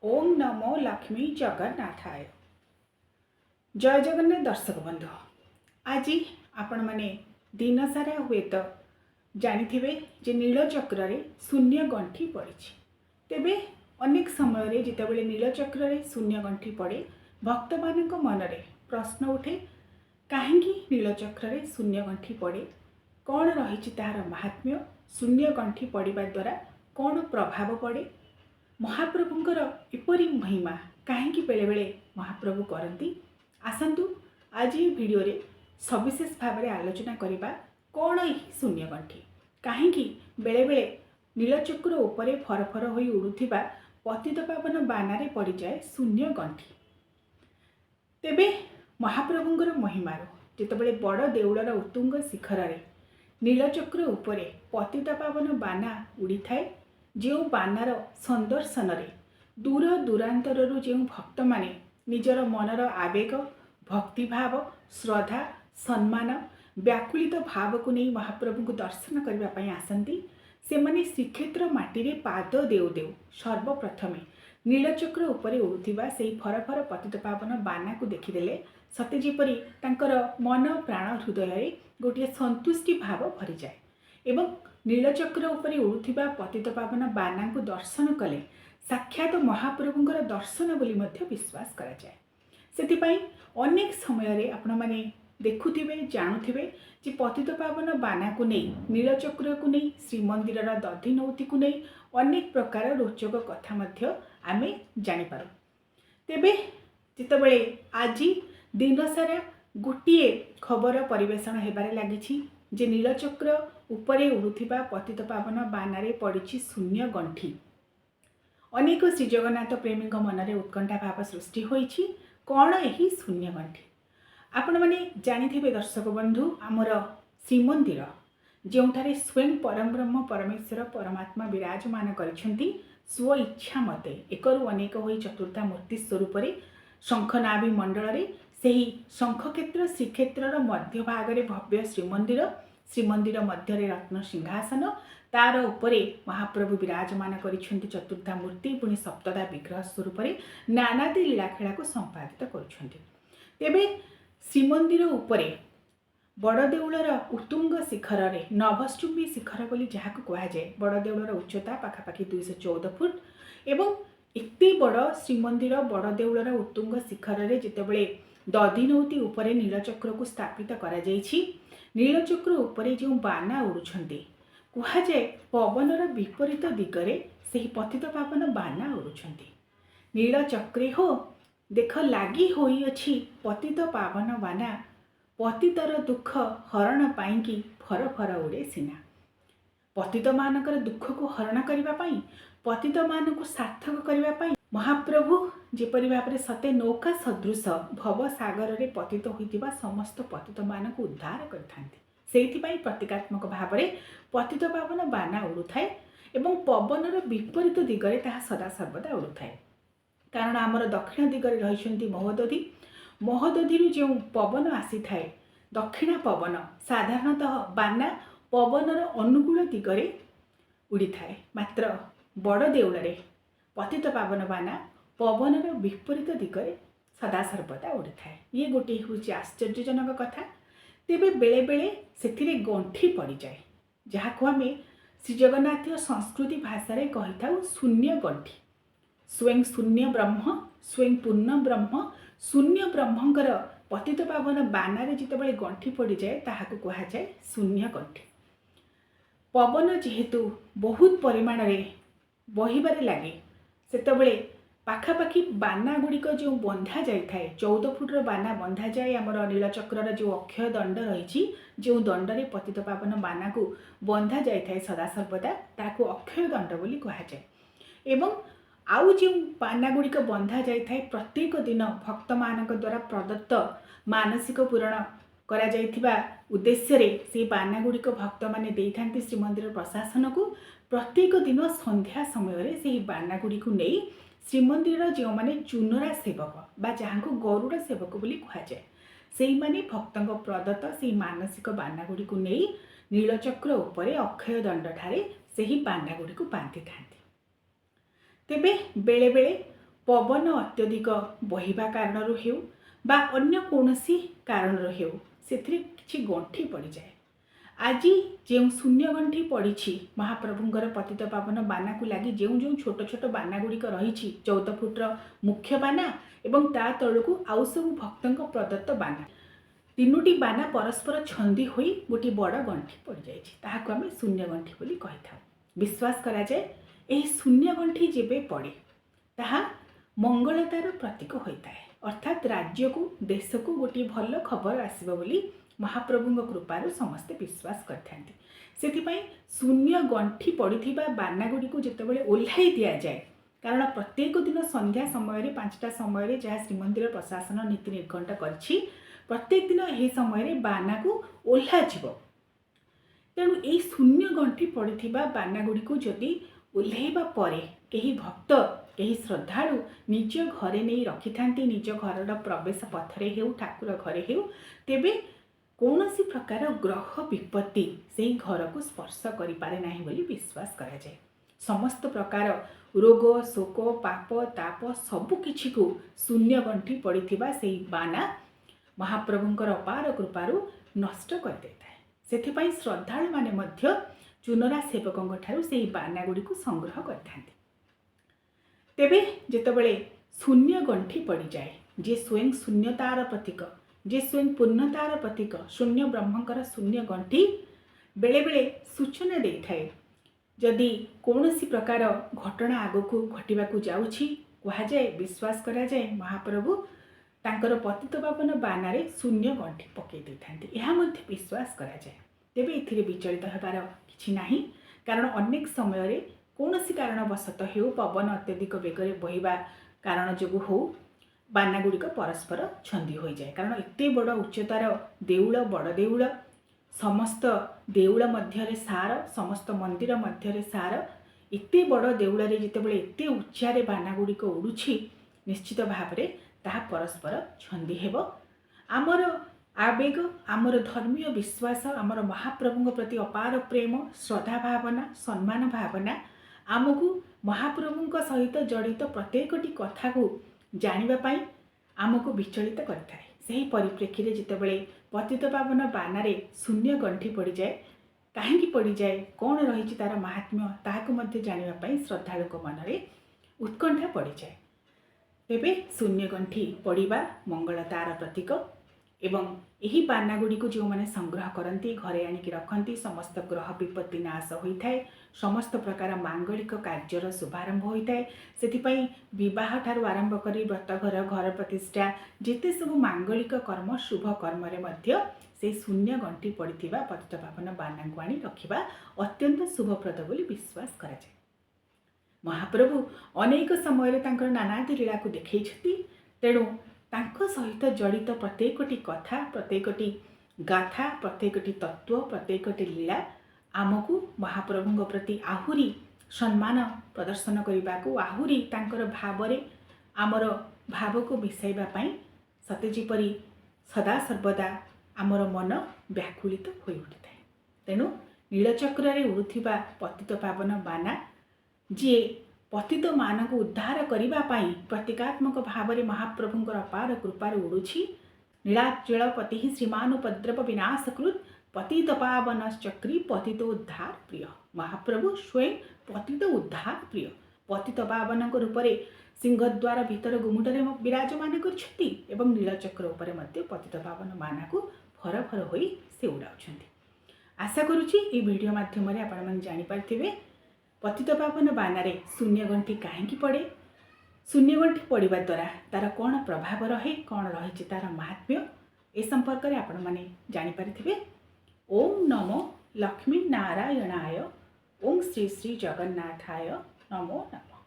ओम नमो लक्ष्मी जगन्नाथाय। जय जगन्नाथ दर्शक बंधु, आज आपण मैंने दिन सारा हुए तो जानिथिबे जे नीलचक्र रे शून्य गंठी पड़ी। तेबे अनेक समय जितेबाला नीलचक्र रे शून्य गंठी पड़े भक्त मानक मन रे प्रश्न उठे, कहीं नीलचक्र रे शून्य गंठी पड़े, कौन रही तार महात्म्य, शून्य गंठी पड़वा द्वारा कौन प्रभाव पड़े, महाप्रभुंकर एपरी महिमा कहीं बेले बेले महाप्रभु करती। आसतु आज ये वीडियो रे सविशेष भाव में आलोचना करवा कौन यही शून्य गंठी, कहीं बेले बेले नीलचक्र उपरे फरफर हो उड़ुथिबा पतितपावन बानारे पड़ जाए शून्य गंठी। तेबे महाप्रभुंकर महिमार जितेबाला बड़ देउलर उत्तुंग शिखर रे नीलचक्र उपरे पतितपावन बाना उड़ी थाए, जो बानार संदर्शन रे दूर दूरांतरु जो भक्त माने निजर मनर आवेग, भक्तिभाव, श्रद्धा, सम्मान, व्याकुलित भाव को नहीं महाप्रभु को दर्शन करने आसती। से माने श्रीक्षेत्र माटी रे पाद देउ देउ सर्वप्रथमे नीलचक्र उपरे उड़ुथिबा सेही फरफर पतितपावन बाना को देखिदेले सते जेपरी तांकर मन प्राण हृदय गोटे संतुष्टि भाव भरी जाए एवं नीलचक्र उपरे उड़ुथिबा पतितपावन बाना को दर्शन कले साक्षात महाप्रभुंकर दर्शन बोली मध्य विश्वास करा जाए। सेतिपई अनेक समय रे आपण माने देखुथिबे जानुथिबे जे पतितपावन बाना को नहीं, नीलचक्र को नहीं, श्रीमंदिर दधिनौती को नहीं अनेक प्रकार रोचक कथा मध्य आमे जानि पारो। तेबे जितेबाला आज दिन सारा गोटे खबर परिवेषण हेबारे लागिछि जे नीलचक्र उपरे उड़ुथिबा पतितपावन बानारे पड़ी शून्य गंठी। अनेक श्रीजगन्नाथ प्रेमी मनरे उत्कंठा भाव सृष्टि होइछि कौन यही शून्य गंठी। आपण माने जानिथिबे दर्शक बंधु, आमर श्रीमंदिर जोठारे स्वयं परमब्रह्म परमेश्वर परमात्मा विराजमान करिसेंती स्व इच्छा मते एकरु अनेक होई चतुर्था मूर्ति स्वरूप शंखनाभि मंडल रे सेही शंखक्षेत्र श्रीक्षेत्र मध्य भाग रे भव्य श्रीमंदिर, श्रीमंदिर मध्य रत्न सिंहासन, तार उपरे महाप्रभु विराजमान करिसेंती चतुर्था मूर्ति पुणी सप्तदा विग्रह स्वरूप नानादी लीलाखेला को संपादित करुछंती। तेबे श्रीमंदिर उपरे बड़ देउलर उत्तुंग शिखर रे नभश्चुंबी शिखर बोली जहाक कहा जाए, बड़ देउलर उच्चता पाखापाखि 214 फुट एवं एते बड़ श्रीमंदिर बड़ देउलर उत्तुंग शिखर रे जितेबाला दधिनौती उपरे नीलचक्र को स्थापित करा जाइछि। नीलचक्र उपरे जो बाना उड़ुछंती कहा जाए पवनर विपरीत दिगरे सेही पतितपावन बाना उड़ुछंती। नीलचक्रे हो देख लागी होई अछि पतित पावन बाना, पतितर दुख हरण पाइंकी फर फर उड़े सिना। पतित मानकर दुख को हरण करबा पाई, पतित मान को सार्थक करबा पाई महाप्रभु जेपरि भाव सते नौका सदृश भव सागर रे पतित होइतिबा समस्त पतित मान को उद्धार करथांती। सेइथिपाई प्रतीकात्मक भाव में पतित पावन बाना उड़ुथाए एवं पवनर विपरीत दिगरे ताहा सदा सर्वदा उड़ुथाए। कारण आमर दक्षिण दिगरे रहिसंती महोदधि, महोदधि जो पवन आसी थाए दक्षिणा पवन साधारणतः बाना पवनर अनुकूल दिगरे उड़ी थाए, मात्र बड़ देउलरे पतित पावन बाना पवनर विपरीत दिगरे सदा सर्वदा उड़ी थाए। ये गोटे हूँ आश्चर्यजनक कथा। तेबे बेले बेले सेथिरे गंठी पड़ जाए, जहाँ को आम श्रीजगन्नाथ संस्कृति भाषा रे कहि थाउ शून्य गंठी। स्वयं शून्य ब्रह्म, स्वयं पूर्ण ब्रह्म, शून्य ब्रह्मंकर पतित पावन बानारे जितेबाला गंठी पड़ जाए ताहाको कहा जाए शून्य गंठी। पवन जेहेतु बहुत परिमाण रे बहिबारे लगे सेतबेले पाखापाखि बाना गुड़िक जो बंधा जाए 14 फुट्र बाना बंधा जाए। आमर नीलचक्र जो अक्षय दंड रही जो दंडरे पतित पावन बाना को बंधा जाए सदा सर्वदा ताको अक्षय दंड बोली कहा जाए। एवं आउ जो बाना गुड़िक बंधा जाए प्रत्येक दिन भक्त मानक द्वारा प्रदत्त मानसिक पूरण करा जाइथिबा उद्देश्य रे से बाना गुड़िक भक्त माने देइथांती श्रीमंदिर प्रशासन को। प्रत्येक दिन संध्या समय रे से बाना गुड़िक नहीं श्रीमंदिर जो माने चुनरा सेवक बा जहाँ को गरुड़ सेवक बोली कहा जाए से माने भक्तों प्रदत्त से मानसिक बाना गुड़ी को नहीं नीलचक्र उपरे अक्षय दंड ठारे से ही बाना गुड़ी को बांधि था। तेबे बेले बेले पवन अत्यधिक बहिबा कारणरू हेउ बा अन्य कौनसी कारणरू हेउ सेथिरे किछि गंठी पड़ी जाए। आज जो शून्य गंठी पड़ी महाप्रभुंर पतित पावन बाना को लगी जो जो छोट छोट बाना गुड़िक रही 14 फुट्र मुख्य बाना एवं ता तलू आउ सब भक्तों प्रदत्त बाना तीनोटी बाना परस्पर छंदी होई गोटे बड़ गंठी पड़ जाए आम शून्य गंठी बोली कही था। विश्वास करा जाए यही शून्य गंठी जेबे पड़े ताहा मंगलतार प्रतीक होता है अर्थात राज्य को देश को गोटे भल खबर आसब बोली महाप्रभु कृपार समस्ते विश्वास करथांती। सेथिपाई शून्य गंठी पड़िथिबा बाना गुड़ी को जितेबाला ओह्लाई दि जाए कारण प्रत्येक दिन संध्या समय 5टा समय जहाँ श्रीमंदिर प्रशासन नीति निर्घंट करछि प्रत्येक दिन यही समय बाना को ओह्ला जीव तेणु यही शून्य गंठी पड़िथिबा बाना गुड़ी को जदि ओह्लाइबा परे कहीं भक्त कहीं श्रद्धालु निज घरे नहीं रखि थांती निज घर प्रवेश पथरे हेउ ठाकुर घरे हेउ तेबे कौनसी प्रकार ग्रह विपत्ति से घर को स्पर्श करि पारे नाही बोली विश्वास करा जाए। समस्त प्रकार रोग शोक पाप ताप सबु किछि को शून्य गंठी पड़िथिबा सेही बाना महाप्रभुंकर अपार कृपारु नष्ट कर देता है। सेथिपाई श्रद्धालु माने मध्य चुनरा सेवकों ठारू सेही बाना गुड़ी को संग्रह करथांती। तेबे जेतेबेले शून्य गंठी पड़ी जाए जे स्वयं शून्यतार प्रतीक जे स्वयं पूर्णतार प्रतीक शून्य ब्रह्मंकर शून्य गंठी बेले बेले सूचना दे थाए जदि कौनसी प्रकार घटना आगको घटवाक जाउछि कहा जाए विश्वास करा जाए महाप्रभु तांकर पतित पावन बानारे शून्य गंठी पकई दे थांती यह मध्य विश्वास करा जाए। तेबे एथिरे विचलित हेबार किछि नाही कारण अनेक समय रे कौनसी कारणवशत हेउ पवन अत्यधिक बेगरे बहिबा कारण जोगु हो बाना गुड़िक परस्पर छंदी हो जाए कारण एते बड़ उच्चतार देउल बड़ देउल समस्त देउल मध्यरे सार समस्त मंदिर मध्यरे सार एते बड़ देउल रे जितेबाला एते उच्चारे बाना गुड़िक उड़ुछि निश्चित भाव में ताहा परस्पर छंदी हेबो। आमर आवेग आमर धर्मीय विश्वास आमर महाप्रभु प्रति अपार प्रेम श्रद्धा भावना सम्मान भावना आमको महाप्रभु सहित जड़ित प्रत्येकटी कथा को जानिबा पाई आमको विचलित करता है। सही परिप्रेक्षी रे जितेबाला पतित पावन बानारे शून्य गंठी पड़ी जाए कहीं पड़ी जाए कौन रही तार महात्म्य ताहाको मध्य जानिबा पाई श्रद्धालु मन में उत्कंठा पड़ी जाए। तेबे शून्य गंठी पड़िबा मंगलतार प्रतीक एवं यही बाना गुड़ी को जो मैंने संग्रह करती घरे आणिकी रखती समस्त ग्रह विपत्ति नाश होता है समस्त प्रकार मांगलिक कार्यर शुभारंभ होता है। सेथिपाई विवाह ठारू आरंभ करी व्रतघर घर प्रतिष्ठा जिते सब मांगलिक कर्म शुभ कर्म रे मध्य से शून्य गंठी पड़िथिबा पतित पावन बाना को आनी रखिबा अत्यंत शुभप्रद बोली विश्वास करा जाए। महाप्रभु अनेक समय तांकर नानादी लीला को देखैछथि तेणु तांको सहित जड़ित प्रत्येकटी कथा प्रत्येकटी गाथा प्रत्येकटी तत्व प्रत्येकटी लीला आमको महाप्रभु प्रति आहुरी सम्मान प्रदर्शन करने आहुरी तांकर भावरे आमर भाव को मिसाइबा पाई सते जेपरी सदा सर्वदा आमर मन व्याकुलित हो उठी थाए। तेणु नीलचक्र रे उड़ुथिबा पतित पावन बाना जी पतित मान को उद्धार करने पाई प्रतीकात्मक भाव में महाप्रभुंर अपार कृपार उड़ुछि नीलाचलपति श्रीमानुपद्रव विनाशकृत पतित पावन चक्री पतित उद्धार प्रिय महाप्रभु स्वयं पतित उद्धार प्रिय पतित पावन रूप में सिंहद्वार भीतर गुमुटरे विराजमान करछति एवं नीलचक्र उपरे मध्य पतित पावन माना को फर फर होई से उड़ाउछन्ति। आशा करुछि ए वीडियो माध्यम आपण मन जानि पारथिबे पतित पावन बानारे शून्य गंठी कहीं पड़े शून्य गंठी पड़ा द्वारा तार कौन प्रभाव रहे कौन रही तार महात्म्य ए संपर्क में आपण मैंने जानीपारे। ओम नमो लक्ष्मी नारायणाय ओम श्री श्री जगन्नाथाय नमो नमः।